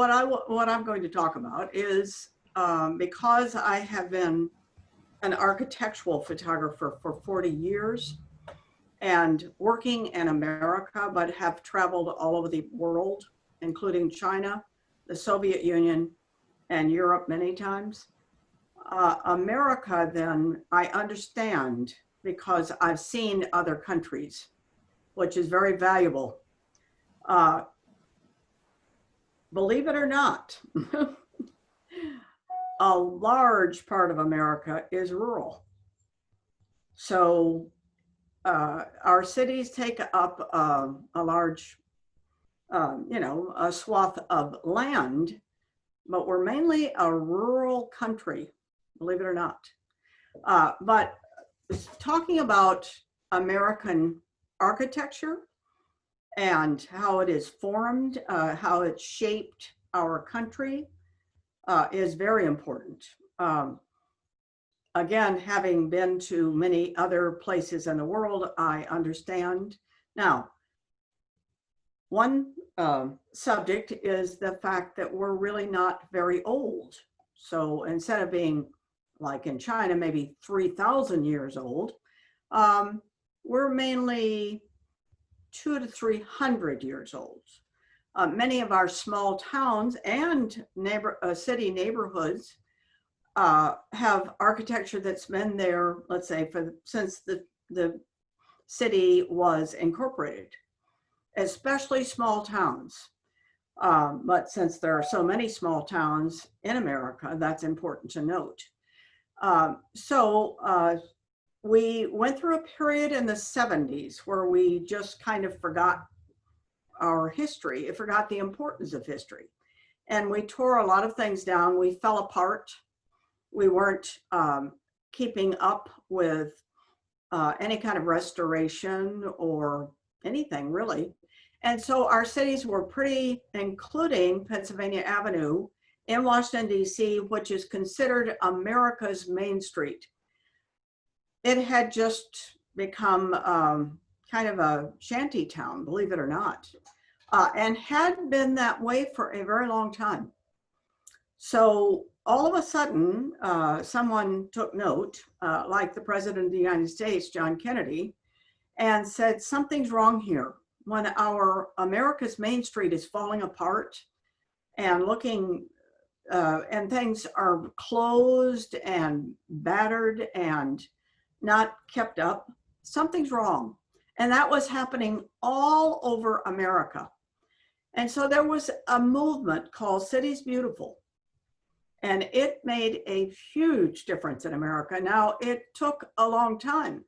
what I'm going to talk about is because I have been an architectural photographer for 40 years and working in America, but have traveled all over the world, including China, the Soviet Union, and Europe many times. America, then, I understand because I've seen other countries, which is very valuable. Believe it or not, a large part of America is rural. So our cities take up a large, a swath of land, but we're mainly a rural country, believe it or not. But talking about American architecture and how it is formed, how it shaped our country is very important. Again, having been to many other places in the world, I understand. Now, one subject is the fact that we're really not very old. So instead of being like in China, maybe 3,000 years old, we're mainly 200 to 300 years old. Many of our small towns and city neighborhoods have architecture that's been there, let's say, since the city was incorporated, especially small towns. But since there are so many small towns in America, that's important to note. We went through a period in the 70s where we just kind of forgot our history. It forgot the importance of history. And we tore a lot of things down. We fell apart. We weren't keeping up with any kind of restoration or anything really. And so our cities were pretty, including Pennsylvania Avenue in Washington, D.C., which is considered America's Main Street. It had just become kind of a shanty town, believe it or not, and had been that way for a very long time. So all of a sudden, someone took note, like the President of the United States, John Kennedy, and said, something's wrong here. When our America's Main Street is falling apart and looking, and things are closed and battered and not kept up, something's wrong. And that was happening all over America. And so there was a movement called Cities Beautiful. And it made a huge difference in America. Now, it took a long time.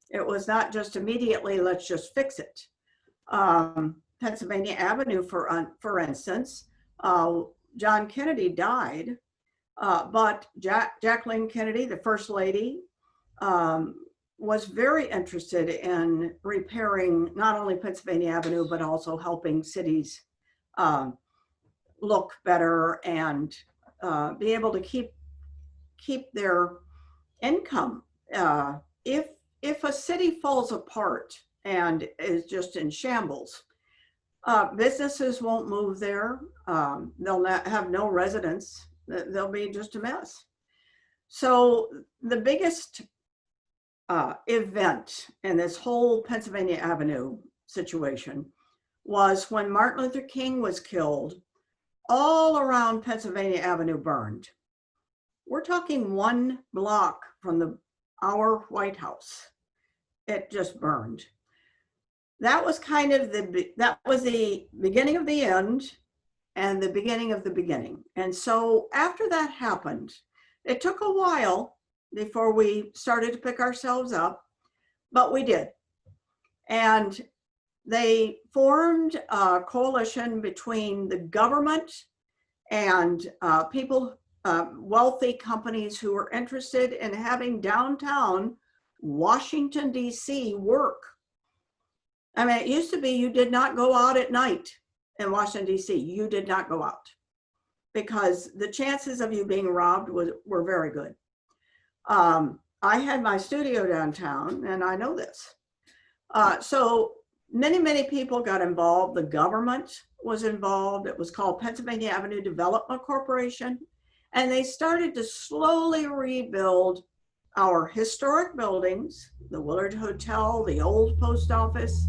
It was not just immediately, let's just fix it. Pennsylvania Avenue, for instance, John Kennedy died, but Jacqueline Kennedy, the First Lady, was very interested in repairing not only Pennsylvania Avenue, but also helping cities look better and be able to keep their income. If a city falls apart and is just in shambles, businesses won't move there. They'll not have no residents. They'll be just a mess. So the biggest event in this whole Pennsylvania Avenue situation was when Martin Luther King was killed. All around Pennsylvania Avenue burned. We're talking 1 block from our White House. It just burned. That was kind of the beginning of the end and the beginning of the beginning. And so after that happened, it took a while before we started to pick ourselves up, but we did. And they formed a coalition between the government and people, wealthy companies who were interested in having downtown Washington, D.C. work. I mean, it used to be you did not go out at night in Washington, D.C. You did not go out because the chances of you being robbed were very good. I had my studio downtown, and I know this. So many people got involved. The government was involved. It was called Pennsylvania Avenue Development Corporation. And they started to slowly rebuild our historic buildings, the Willard Hotel, the old post office,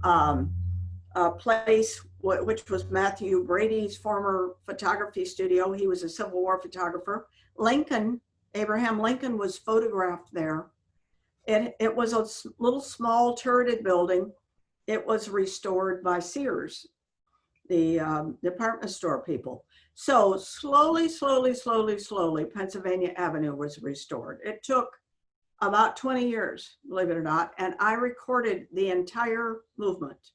a place which was Matthew Brady's former photography studio. He was a Civil War photographer. Lincoln, Abraham Lincoln, was photographed there. It was a little small turreted building. It was restored by Sears, the department store people. So slowly, Pennsylvania Avenue was restored. It took about 20 years, believe it or not, and I recorded the entire movement.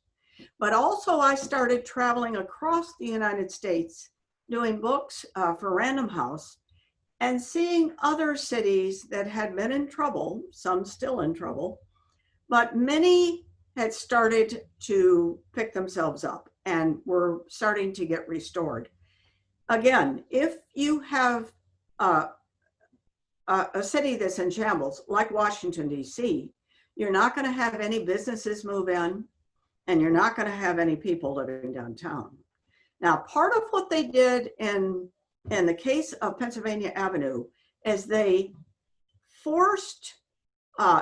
But also I started traveling across the United States doing books for Random House and seeing other cities that had been in trouble, some still in trouble, but many had started to pick themselves up and were starting to get restored. Again, if you have a city that's in shambles, like Washington, D.C., you're not going to have any businesses move in, and you're not going to have any people living downtown. Now, part of what they did in the case of Pennsylvania Avenue is they forced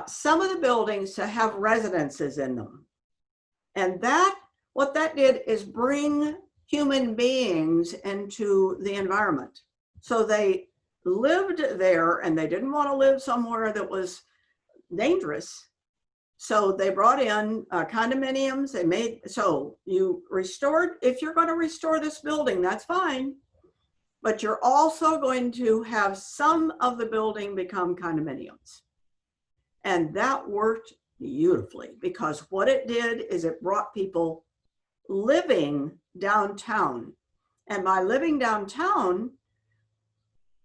some of the buildings to have residences in them. And what that did is bring human beings into the environment. So they lived there and they didn't want to live somewhere that was dangerous. So they brought in condominiums. So you restored, if you're going to restore this building, that's fine. But you're also going to have some of the building become condominiums. And that worked beautifully, because what it did is it brought people living downtown. And by living downtown,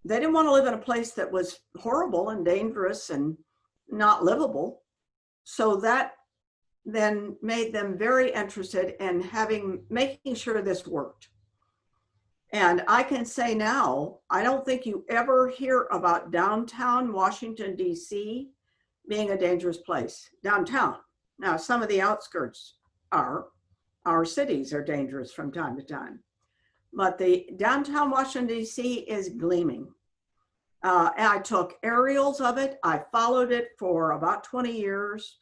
they didn't want to live in a place that was horrible and dangerous and not livable. So that then made them very interested in making sure this worked. And I can say now, I don't think you ever hear about downtown Washington, D.C. being a dangerous place, downtown. Now, some of the outskirts our cities are dangerous from time to time. But the downtown Washington, D.C. is gleaming. And I took aerials of it. I followed it for about 20 years.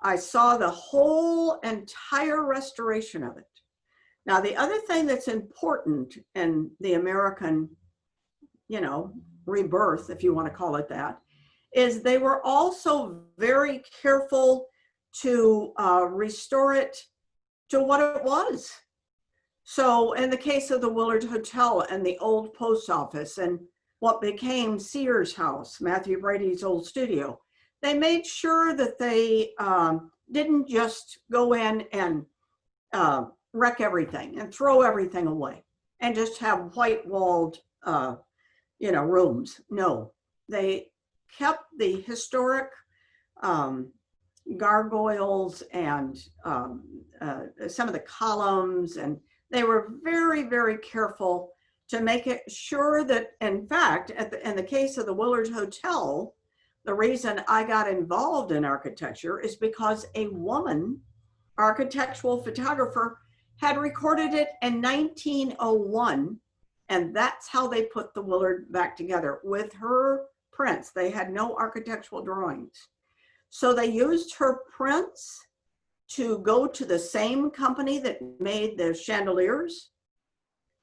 I saw the whole entire restoration of it. Now, the other thing that's important in the American, rebirth, if you want to call it that, is they were also very careful to restore it to what it was. So in the case of the Willard Hotel and the old post office and what became Sears House, Matthew Brady's old studio, they made sure that they didn't just go in and wreck everything and throw everything away and just have white-walled, rooms. No, they kept the historic gargoyles and some of the columns, and they were very, very careful to make it sure that, in fact, in the case of the Willard Hotel, the reason I got involved in architecture is because a woman architectural photographer had recorded it in 1901, and that's how they put the Willard back together with her prints. They had no architectural drawings. So they used her prints to go to the same company that made the chandeliers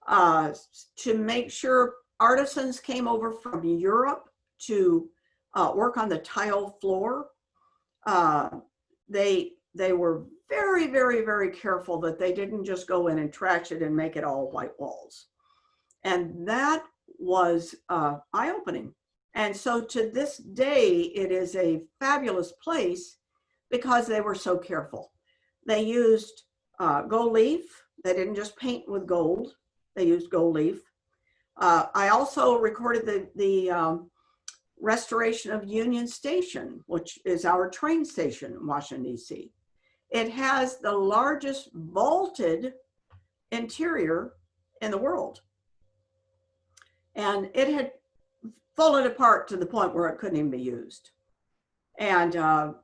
to make sure artisans came over from Europe to work on the tile floor. They were very, very, very careful that they didn't just go in and trash it and make it all white walls. And that was eye-opening. And so to this day, it is a fabulous place because they were so careful. They used gold leaf. They didn't just paint with gold. They used gold leaf. I also recorded the restoration of Union Station, which is our train station in Washington, D.C. It has the largest vaulted interior in the world. And it had fallen apart to the point where it couldn't even be used. And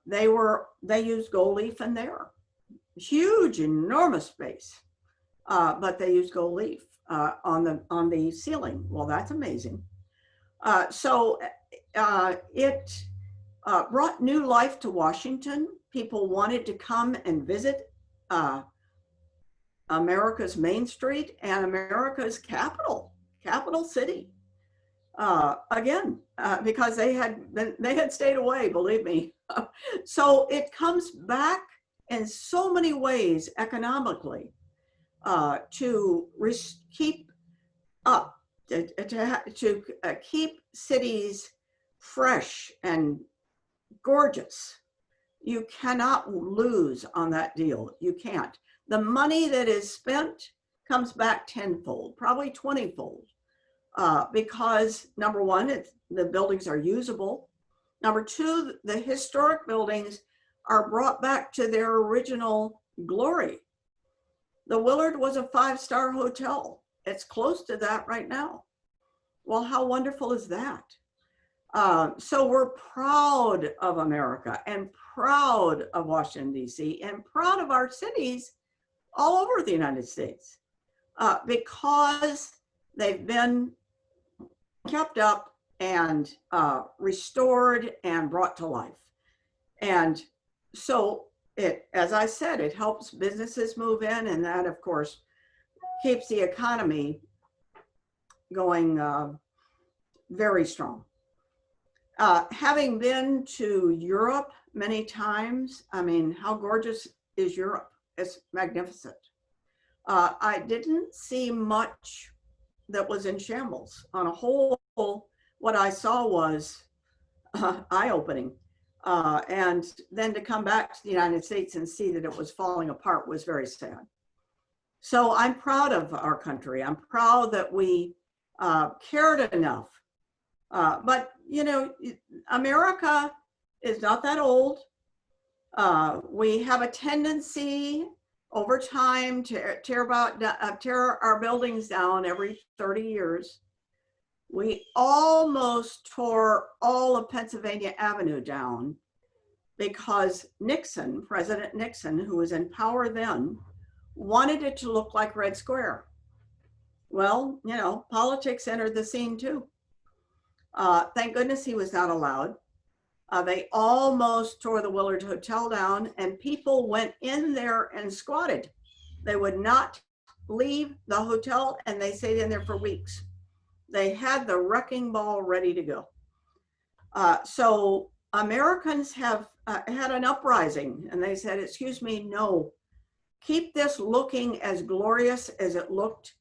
they used gold leaf in there. Huge, enormous space. but they used gold leaf on the ceiling. Well, that's amazing. It brought new life to Washington. People wanted to come and visit America's Main Street and America's capital city. Again, because they had stayed away, believe me. So it comes back in so many ways economically to keep up, to keep cities fresh and gorgeous. You cannot lose on that deal. You can't. The money that is spent comes back tenfold, probably 20-fold, because number one, the buildings are usable. Number two, the historic buildings are brought back to their original glory. The Willard was a 5-star hotel. It's close to that right now. Well, how wonderful is that? So we're proud of America and proud of Washington, D.C., and proud of our cities all over the United States because they've been kept up and restored and brought to life. And so as I said, it helps businesses move in, and that, of course, keeps the economy going very strong. Having been to Europe many times, I mean, how gorgeous is Europe? It's magnificent. I didn't see much that was in shambles. On a whole, what I saw was eye-opening. And then to come back to the United States and see that it was falling apart was very sad. So I'm proud of our country. I'm proud that we cared enough. But, you know, America is not that old. We have a tendency over time to tear our buildings down every 30 years. We almost tore all of Pennsylvania Avenue down because Nixon, President Nixon, who was in power then, wanted it to look like Red Square. Well, you know, politics entered the scene too. Thank goodness he was not allowed. They almost tore the Willard Hotel down, and people went in there and squatted. They would not leave the hotel, and they stayed in there for weeks. They had the wrecking ball ready to go. So Americans have had an uprising, and they said, excuse me, no, keep this looking as glorious as it looked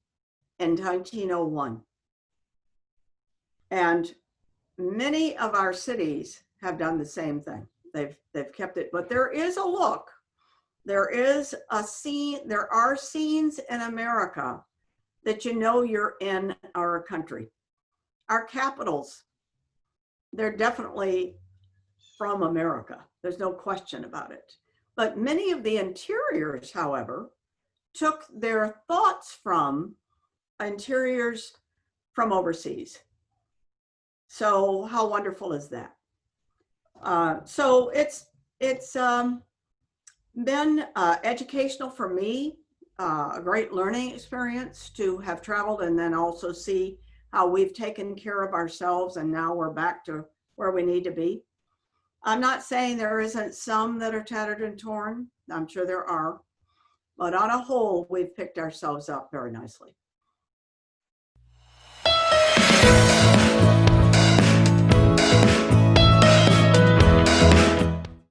in 1901. And many of our cities have done the same thing. They've kept it, but there is a look. There is a scene. There are scenes in America that you know you're in our country. Our capitals, they're definitely from America. There's no question about it. But many of the interiors, however, took their thoughts from interiors from overseas. So how wonderful is that? So it's been educational for me, a great learning experience to have traveled and then also see how we've taken care of ourselves, and now we're back to where we need to be. I'm not saying there isn't some that are tattered and torn. I'm sure there are, but on a whole, we've picked ourselves up very nicely.